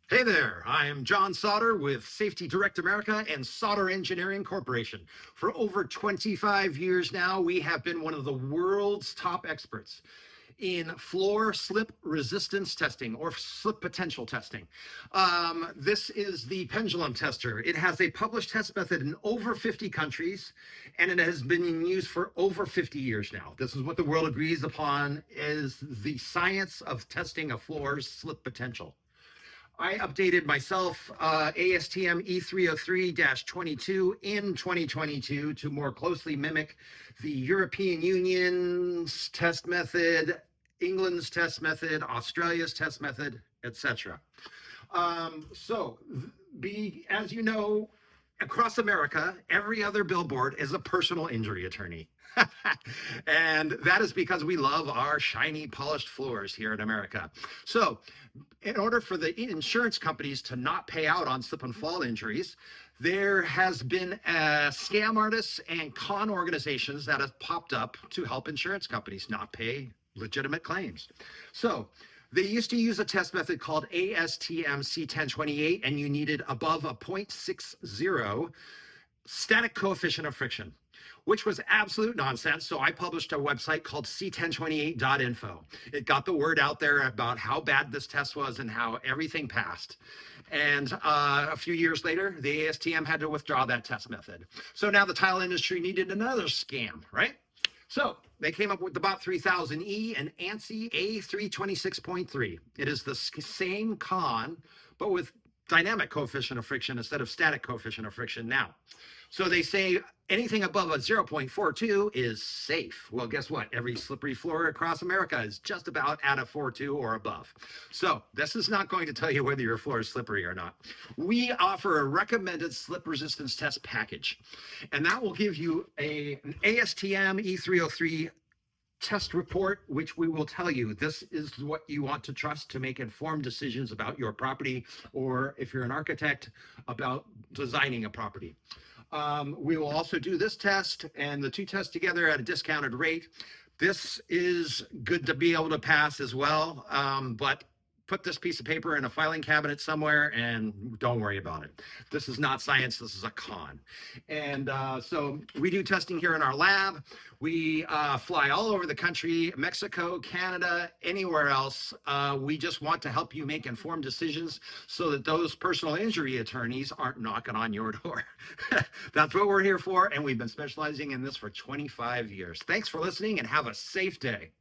Hey there, I am John Sotter with Safety Direct America and Sotter Engineering Corporation. For over 25 years now, we have been one of the world's top experts in floor slip resistance testing or slip potential testing. This is the pendulum tester. It has a published test method in over 50 countries, and it has been in use for over 50 years now. This is what the world agrees upon is the science of testing a floor's slip potential. I updated myself ASTM E303-22 in 2022 to more closely mimic the European Union's test method, England's test method, Australia's test method, etc. So, as you know, across America, every other billboard is a personal injury attorney. And that is because we love our shiny, polished floors here in America. So, in order for the insurance companies to not pay out on slip and fall injuries, there has been scam artists and con organizations that have popped up to help insurance companies not pay legitimate claims. So they used to use a test method called ASTM C1028, and you needed above a 0.60 static coefficient of friction, which was absolute nonsense. So I published a website called c1028.info. It got the word out there about how bad this test was and how everything passed. And a few years later, the ASTM had to withdraw that test method. So now the tile industry needed another scam, right? So they came up with the Bot 3000E and ANSI A326.3. It is the same con, but with dynamic coefficient of friction instead of static coefficient of friction now. So they say anything above a 0.42 is safe. Well, guess what? Every slippery floor across America is just about at a 4.2 or above. So this is not going to tell you whether your floor is slippery or not. We offer a recommended slip resistance test package, and that will give you an ASTM E303 test report, which we will tell you this is what you want to trust to make informed decisions about your property, or if you're an architect, about designing a property. We will also do this test and the two tests together at a discounted rate. This is good to be able to pass as well, but put this piece of paper in a filing cabinet somewhere and don't worry about it. This is not science, this is a con. And so we do testing here in our lab. We fly all over the country, Mexico, Canada, anywhere else. We just want to help you make informed decisions so that those personal injury attorneys aren't knocking on your door. That's what we're here for, and we've been specializing in this for 25 years. Thanks for listening and have a safe day.